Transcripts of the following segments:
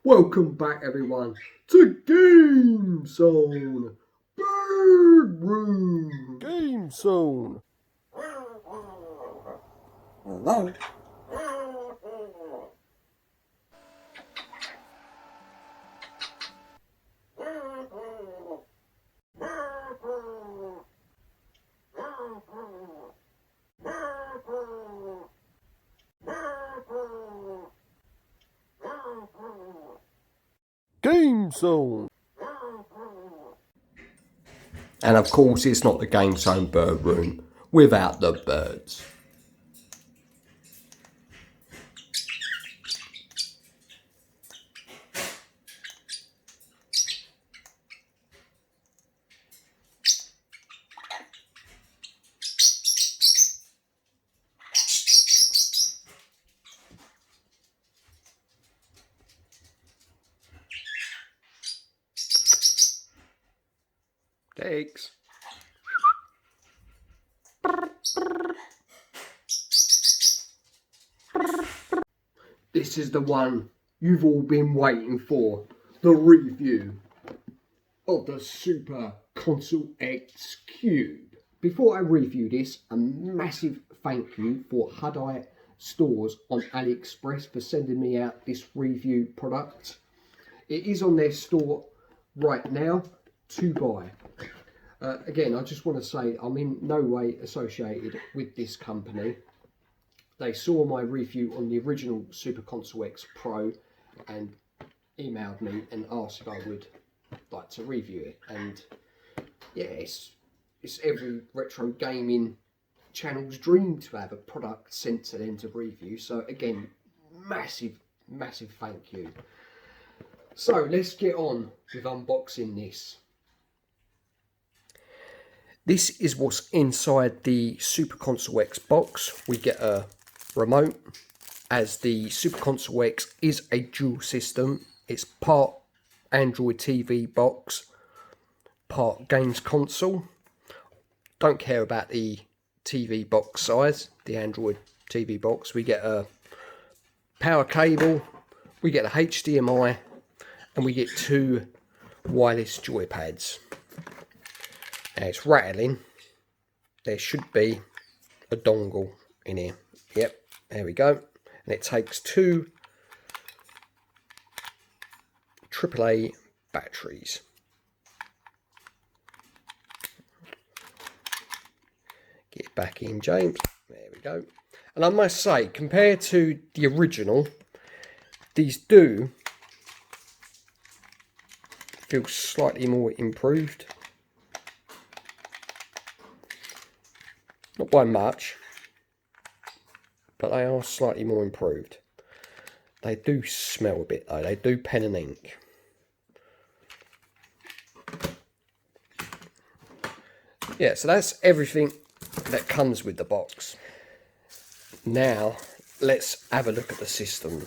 Welcome back, everyone, to GameZone Birdroom. GameZone. Hello? GameZone. And of course, it's not the GameZone Birdroom without the birds. Thanks. This is the one you've all been waiting for, the review of the Super Console X Cube. Before I review this, a massive thank you for HUDi Stores on AliExpress for sending me out this review product. It is on their store right now to buy. Again, I just want to say I'm in no way associated with this company. They saw my review on the original Super Console X Pro and emailed me and asked if I would like to review it. And yeah, it's every retro gaming channel's dream to have a product sent to them to review. So again, massive thank you. So let's get on with unboxing this. This is what's inside the Super Console X box. We get a remote, as the Super Console X is a dual system. It's part Android TV box, part games console. Don't care about the TV box size, the Android TV box. We get a power cable, we get a HDMI, and we get two wireless joypads. Now it's rattling. There should be a dongle in here. Yep, there we go. And it takes two AAA batteries. Get it back in, James. There we go. And I must say, compared to the original, these do feel slightly more improved. Not by much, but they are slightly more improved. They do smell a bit though, they do pen and ink. Yeah, so that's everything that comes with the box. Now, let's have a look at the system.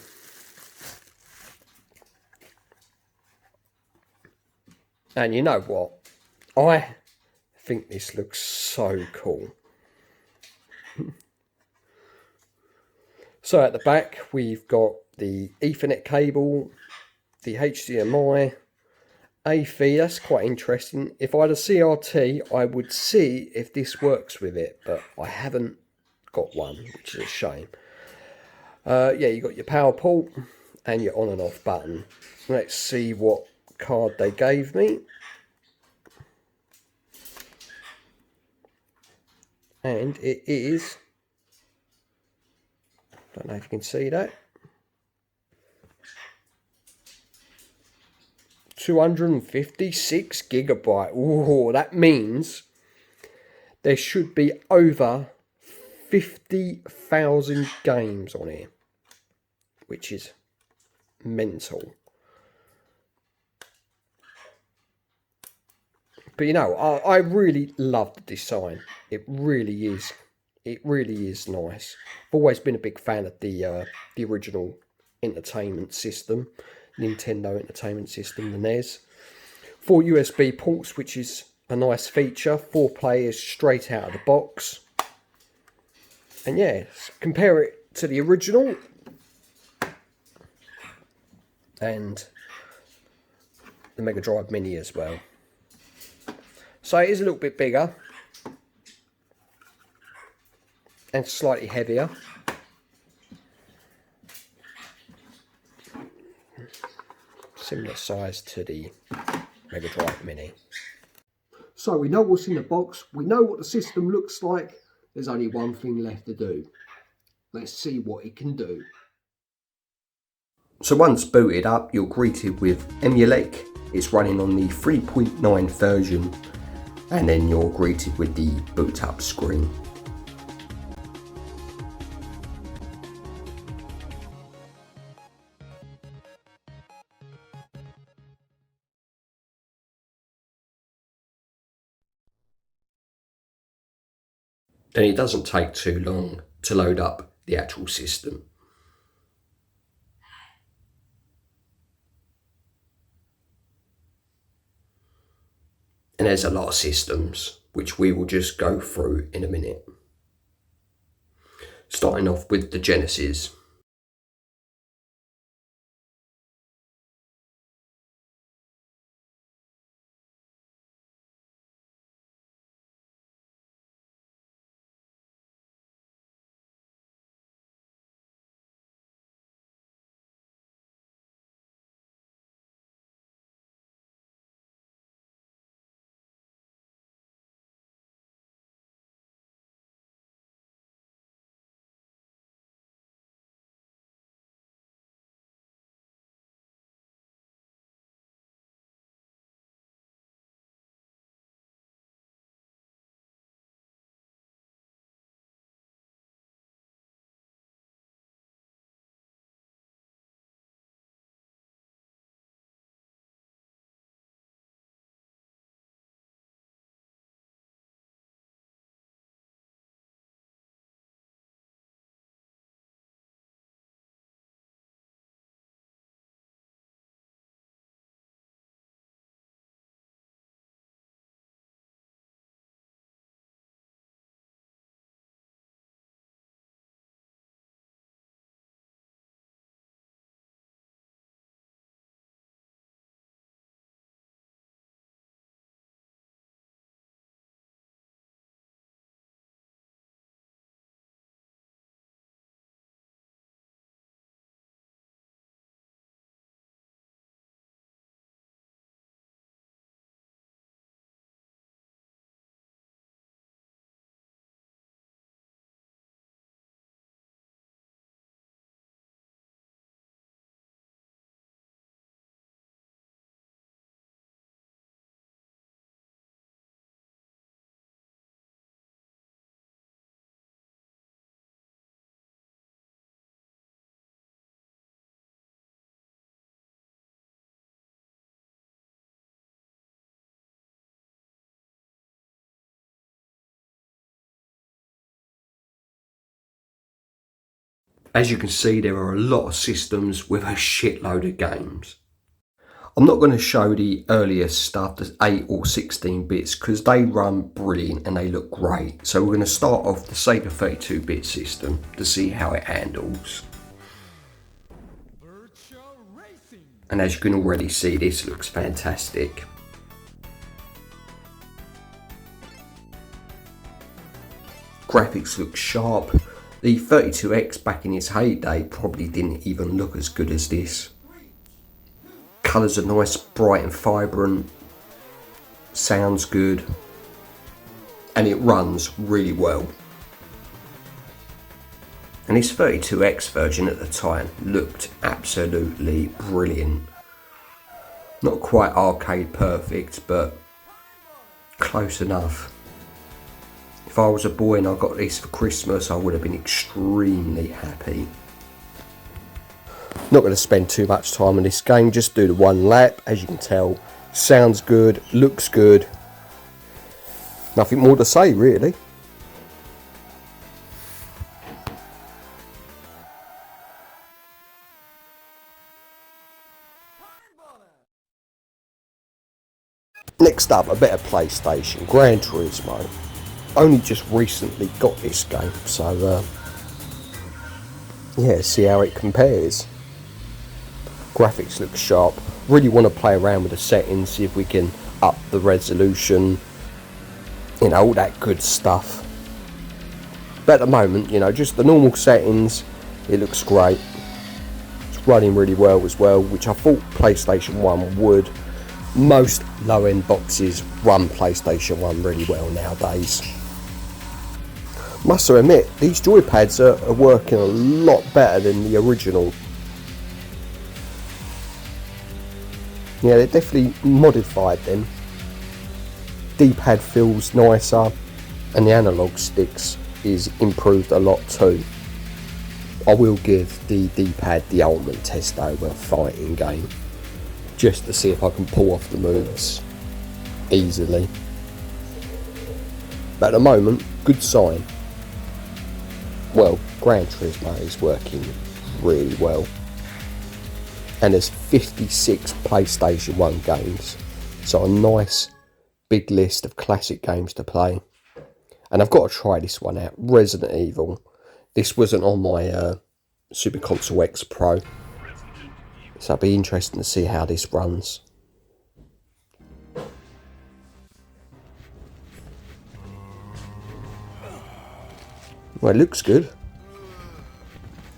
And you know what? I think this looks so cool. So at the back we've got the Ethernet cable, the HDMI, a feed. That's quite interesting. If I had a CRT I would see if this works with it, but I haven't got one, which is a shame. Yeah, you got your power port and your on and off button. Let's see what card they gave me. And it is, don't know if you can see that, 256 gigabyte. Ooh, that means there should be over 50,000 games on here, which is mental. But you know, I really love the design. It really is. It really is nice. I've always been a big fan of the original entertainment system, Nintendo Entertainment System, the NES. 4 USB ports, which is a nice feature. 4 players straight out of the box. And yeah, compare it to the original. and the Mega Drive Mini as well. So it is a little bit bigger and slightly heavier. Similar size to the Mega Drive Mini. So we know what's in the box, we know what the system looks like. There's only one thing left to do. Let's see what it can do. So once booted up, you're greeted with emulate. It's running on the 3.9 version, and then you're greeted with the boot up screen. Then it doesn't take too long to load up the actual system. And there's a lot of systems which we will just go through in a minute. Starting off with the Genesis. As you can see, there are a lot of systems with a shitload of games. I'm not going to show the earlier stuff, the 8 or 16 bits, because they run brilliant and they look great. So we're going to start off the Sega 32-bit system to see how it handles. And as you can already see, this looks fantastic. Graphics look sharp. The 32X back in its heyday probably didn't even look as good as this. Colours are nice, bright and vibrant. Sounds good. And it runs really well. And this 32X version at the time looked absolutely brilliant. Not quite arcade perfect, but close enough. If I was a boy and I got this for Christmas, I would have been extremely happy. Not going to spend too much time on this game, just do the one lap. As you can tell, sounds good, looks good. Nothing more to say really. Next up, a better PlayStation, Gran Turismo. Only just recently got this game, so yeah, see how it compares. graphics look sharp. Really want to play around with the settings, see if we can up the resolution, you know, all that good stuff. But at the moment, you know, just the normal settings, it looks great. It's running really well as well, which I thought PlayStation 1 would. Most low-end boxes run PlayStation 1 really well nowadays. Must admit, these joypads are working a lot better than the original. Yeah, they're definitely modified them. D-pad feels nicer, and the analog sticks is improved a lot too. I will give the D-pad the ultimate test over a fighting game, just to see if I can pull off the moves easily. But at the moment, good sign. Well, Gran Turismo is working really well. And there's 56 PlayStation 1 games. So a nice big list of classic games to play. And I've got to try this one out, Resident Evil. This wasn't on my Super Console X Pro. So it'll be interesting to see how this runs. Well, it looks good.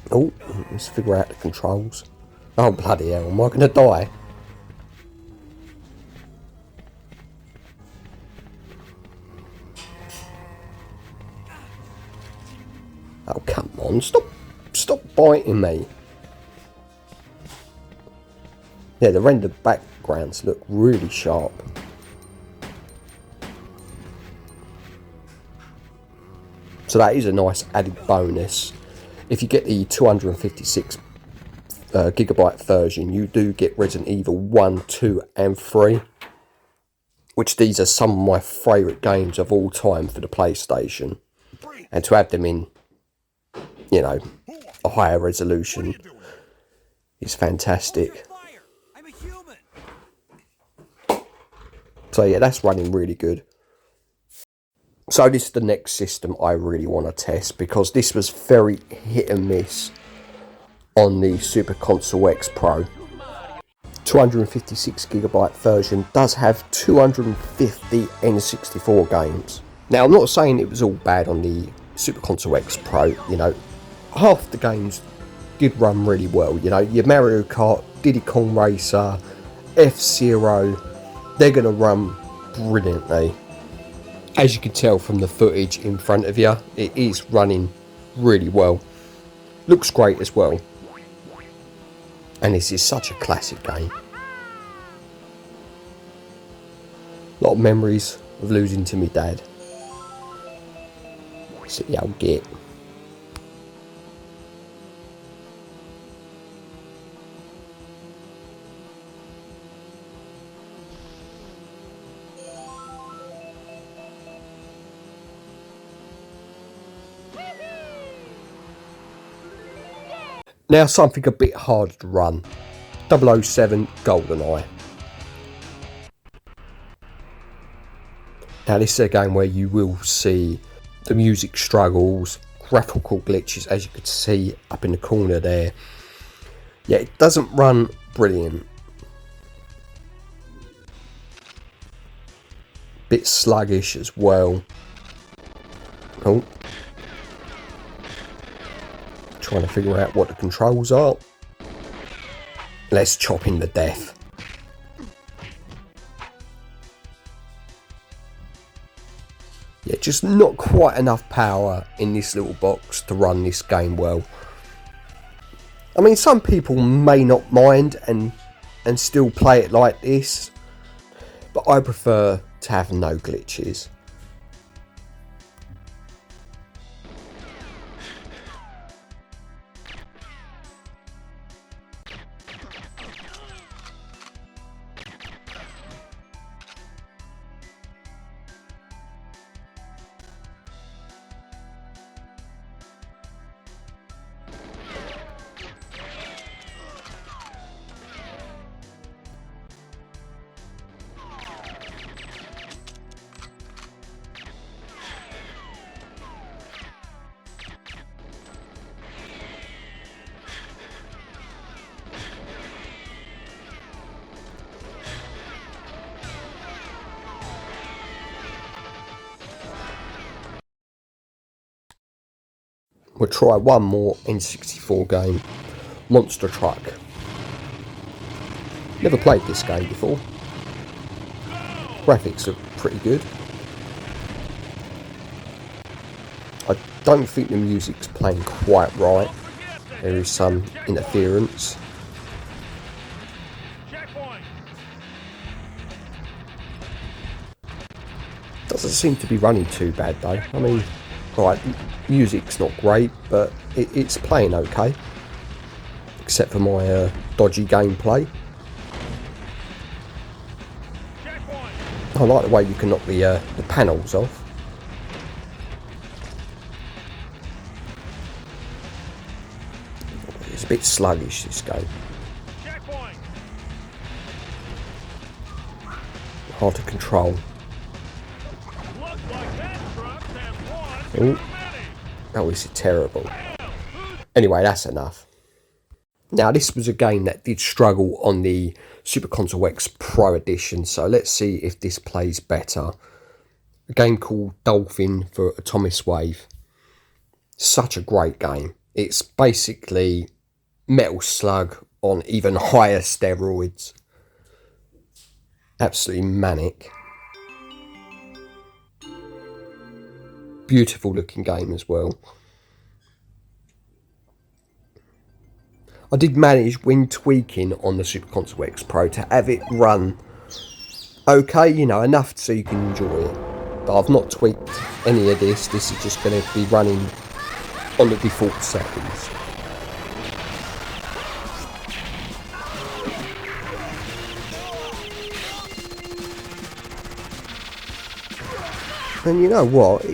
Oh, let's figure out the controls. Oh, bloody hell, am I going to die? Oh, come on, stop biting me. Yeah, the rendered backgrounds look really sharp. So that is a nice added bonus. If you get the 256 gigabyte version, you do get Resident Evil 1, 2 and 3. Which these are some of my favourite games of all time for the PlayStation. And to have them in, you know, a higher resolution is fantastic. So yeah, that's running really good. So this is the next system I really want to test, because this was very hit and miss on the Super Console X Pro. 256 gigabyte version does have 250 N64 games. Now I'm not saying it was all bad on the Super Console X Pro, you know, half the games did run really well, you know, your Mario Kart, Diddy Kong Racer, F-Zero, they're going to run brilliantly. As you can tell from the footage in front of you, it is running really well. Looks great as well. And this is such a classic game. A lot of memories of losing to my dad. So yeah, I'll get. Now something a bit harder to run. 007 Goldeneye. Now this is a game where you will see the music struggles, graphical glitches, as you could see up in the corner there. Yeah, it doesn't run brilliant. Bit sluggish as well. Oh. Trying to figure out what the controls are. Let's chop him to death. Yeah, just not quite enough power in this little box to run this game well. I mean, some people may not mind and still play it like this, but I prefer to have no glitches. we'll try one more N64 game, Monster Truck. Never played this game before. Graphics are pretty good. I don't think the music's playing quite right. There is some interference. Doesn't seem to be running too bad though. I mean, right, music's not great, but it's playing okay. Except for my dodgy gameplay. I like the way you can knock the panels off. It's a bit sluggish, this game. Hard to control. Oh, this is terrible. Anyway, that's enough. Now, this was a game that did struggle on the Super Console X Pro Edition, so let's see if this plays better. A game called Dolphin for Atomic Wave. Such a great game. It's basically Metal Slug on even higher steroids. Absolutely manic. Beautiful looking game as well. I did manage, when tweaking on the Super Console X Pro, to have it run okay, you know, enough so you can enjoy it. But I've not tweaked any of this. This is just going to be running on the default settings. And you know what?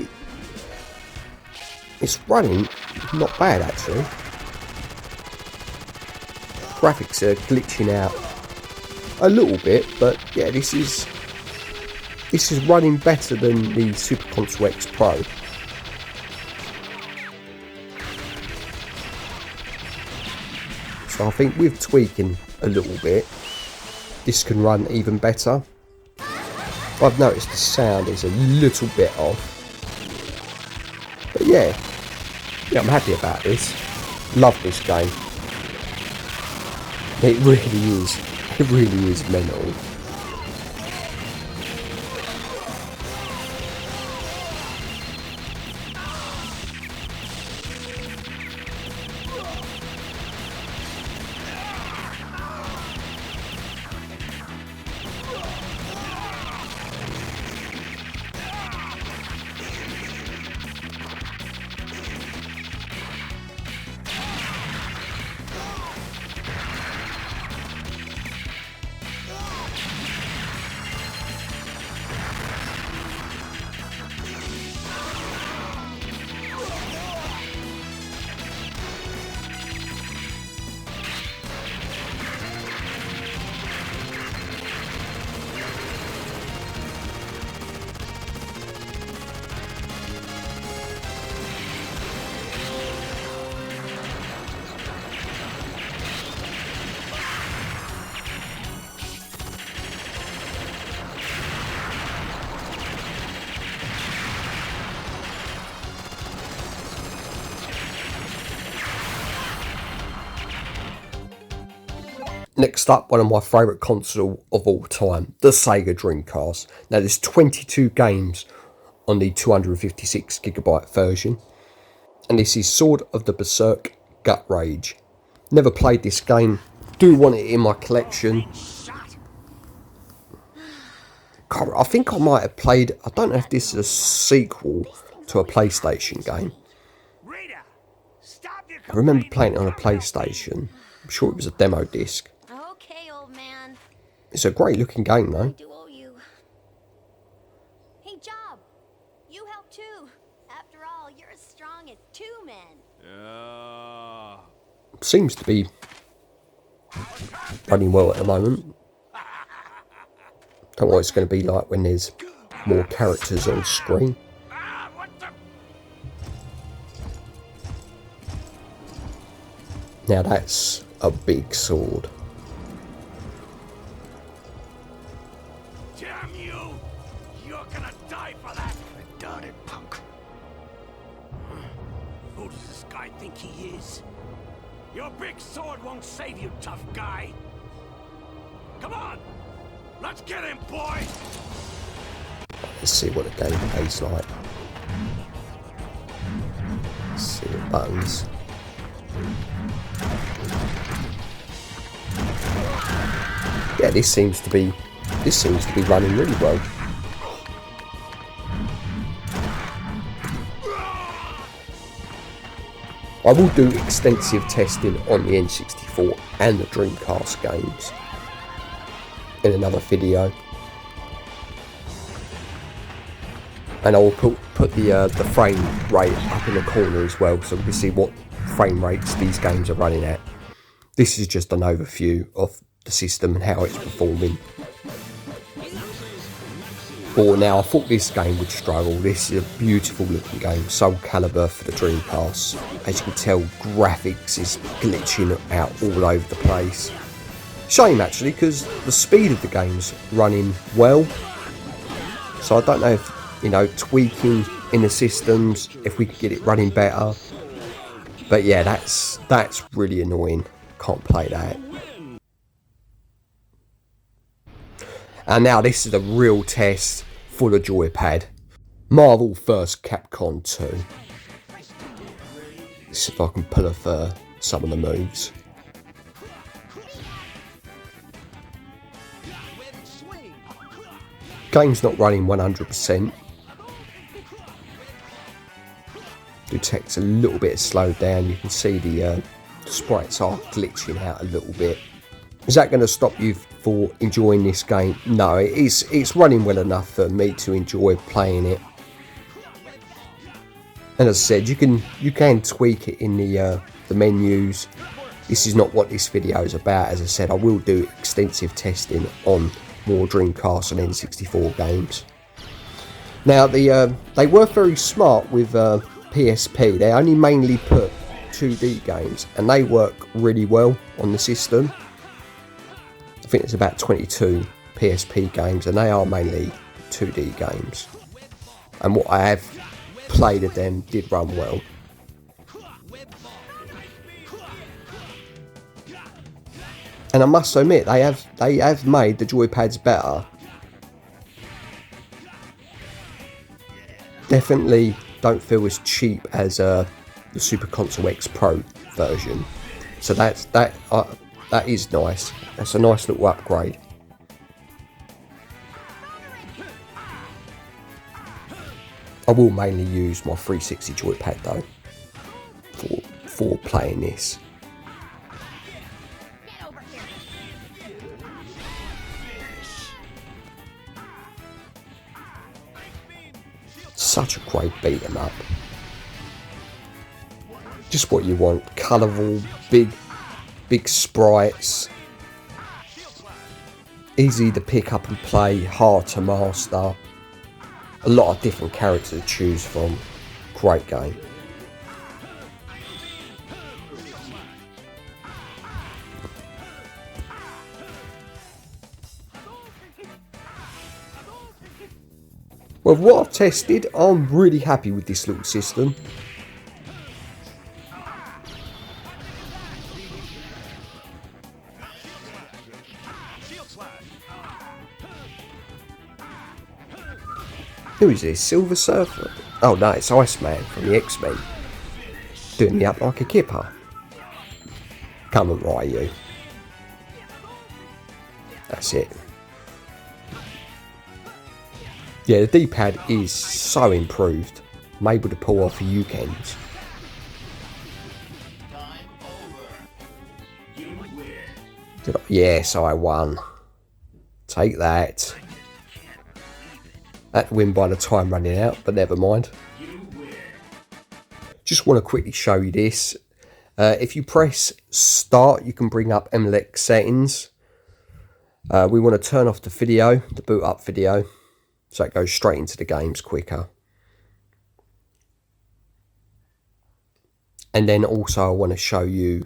It's running not bad actually. Graphics are glitching out a little bit, but yeah, this is running better than the Super Console X Pro. So I think with tweaking a little bit, this can run even better. I've noticed the sound is a little bit off. But yeah, I'm happy about this. Love this game. It really is mental. Next up, one of my favourite consoles of all time, the Sega Dreamcast. Now there's 22 games on the 256GB version. And this is Sword of the Berserk Gut Rage. Never played this game, do want it in my collection. I think I might have played, I don't know if this is a sequel to a PlayStation game. I remember playing it on a PlayStation. I'm sure it was a demo disc. Okay, old man. It's a great looking game though. I do owe you. Hey, Job. You help too. After all, you're as strong as two men. Seems to be running well at the moment. Don't know what it's going to be like when there's more characters on screen. Now that's a big sword. Damn you! You're gonna die for that, dirty punk. Who Who does this guy think he is? Your big sword won't save you, tough guy. Come on! Let's get him, boy! Let's see what the gameplay's like. Let's see the buttons. Yeah, this seems to be running really well. I will do extensive testing on the N64 and the Dreamcast games in another video, and I will put the frame rate up in the corner as well, so we can see what frame rates these games are running at. This is just an overview of the system and how it's performing. Oh, now I thought this game would struggle. This is a beautiful looking game, Soulcalibur for the Dreamcast. As you can tell, graphics is glitching out all over the place. Shame actually, because the speed of the game's running well. So I don't know if, you know, tweaking in the systems, if we could get it running better. But yeah, that's really annoying. Can't play that. And now this is a real test for the joypad. Marvel vs. Capcom 2. Let's see if I can pull off some of the moves. Game's not running 100%. The text a little bit slowed down. You can see the sprites are glitching out a little bit. Is that going to stop you for enjoying this game? No, it's running well enough for me to enjoy playing it. And as I said, you can tweak it in the menus. This is not what this video is about. As I said, I will do extensive testing on more Dreamcast and N64 games. Now they were very smart with PSP. They only mainly put 2D games, and they work really well on the system. I think it's about 22 PSP games, and they are mainly 2D games. And what I have played of them did run well. And I must admit, they have made the joypads better. Definitely don't feel as cheap as the Super Console X Pro version. So that is nice. That's a nice little upgrade. I will mainly use my 360 joypad though for playing this. Such a great beat 'em up. Just what you want. Colourful, big sprites. Easy to pick up and play, hard to master. A lot of different characters to choose from. Great game. Well, with what I've tested, I'm really happy with this little system. Who is this? Silver Surfer? Oh no, it's Iceman from the X-Men. Doing me up like a kipper. Come on, Ryu. That's it. Yeah, the D-pad is so improved. I'm able to pull off U-kens. Yes, I won. Take that. That win by the time running out, but never mind. Just want to quickly show you this. If you press start, you can bring up emulate settings. We want to turn off the video, the boot up video, so it goes straight into the games quicker. And then also I want to show you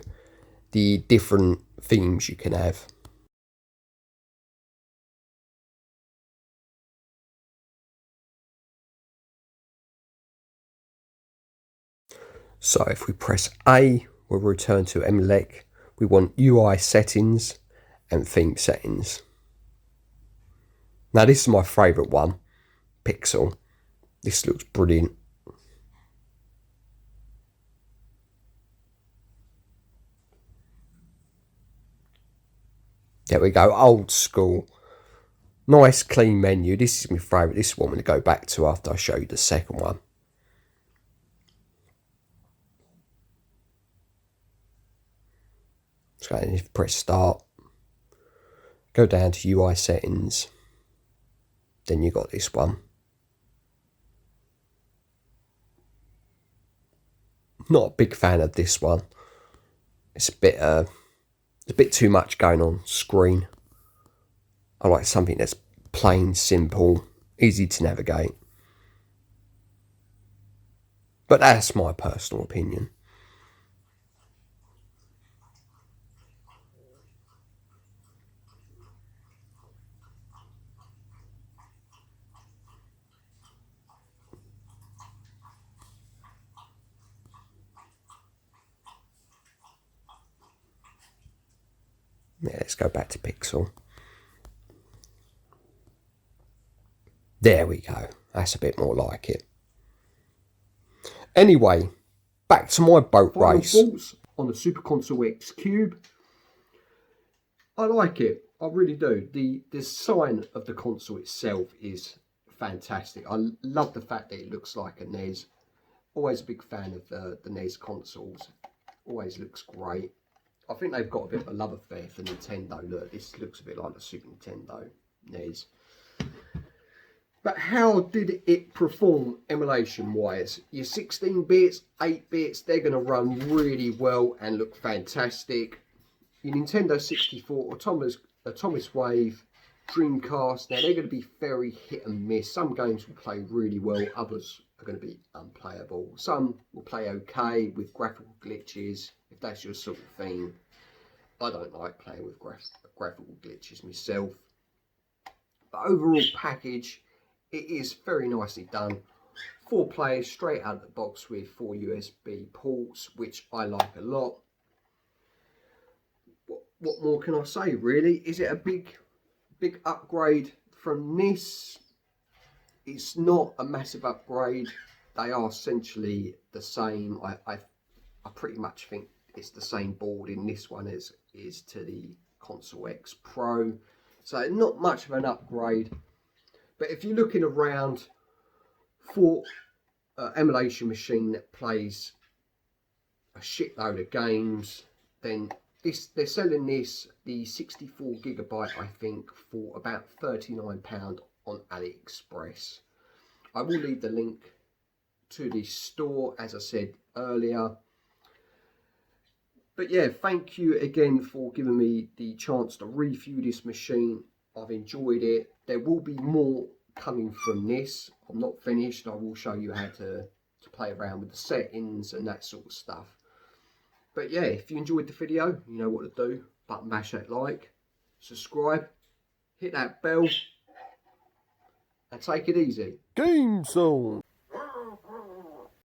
the different themes you can have. So if we press A, we'll return to emulate. We want UI settings and theme settings. Now this is my favourite one, Pixel. This looks brilliant. There we go, old school. Nice clean menu. This is my favourite. This is what I'm going to go back to after I show you the second one. So if you press start, go down to UI settings, then you got this one. Not a big fan of this one. It's a bit too much going on screen. I like something that's plain, simple, easy to navigate. But that's my personal opinion. Yeah, let's go back to Pixel. There we go. That's a bit more like it. Anyway, back to my boat Final race. thoughts on the Super Console X Cube. I like it. I really do. The design of the console itself is fantastic. I love the fact that it looks like a NES. Always a big fan of the NES consoles. Always looks great. I think they've got a bit of a love affair for Nintendo. Look, this looks a bit like the Super Nintendo NES. But how did it perform emulation wise? Your 16 bits, 8 bits, they're going to run really well and look fantastic. Your Nintendo 64, Atomic Wave, Dreamcast, now they're going to be very hit and miss. Some games will play really well, others are going to be unplayable. Some will play okay with graphical glitches, if that's your sort of thing. I don't like playing with graphical glitches myself. But overall package, it is very nicely done. 4 players straight out of the box with 4 USB ports, which I like a lot. What more can I say really? Is it a big upgrade from this? It's not a massive upgrade. They are essentially the same. I pretty much think it's the same board in this one as is to the Console X Pro. So not much of an upgrade. But if you're looking around for an emulation machine that plays a shitload of games, then they're selling this, the 64 gigabyte, I think, for about £39 on AliExpress. I will leave the link to the store, as I said earlier. But yeah, thank you again for giving me the chance to review this machine. I've enjoyed it. There will be more coming from this. I'm not finished. I will show you how to play around with the settings and that sort of stuff. But yeah, if you enjoyed the video, you know what to do. Button mash that like, subscribe, hit that bell, and take it easy. GameZone.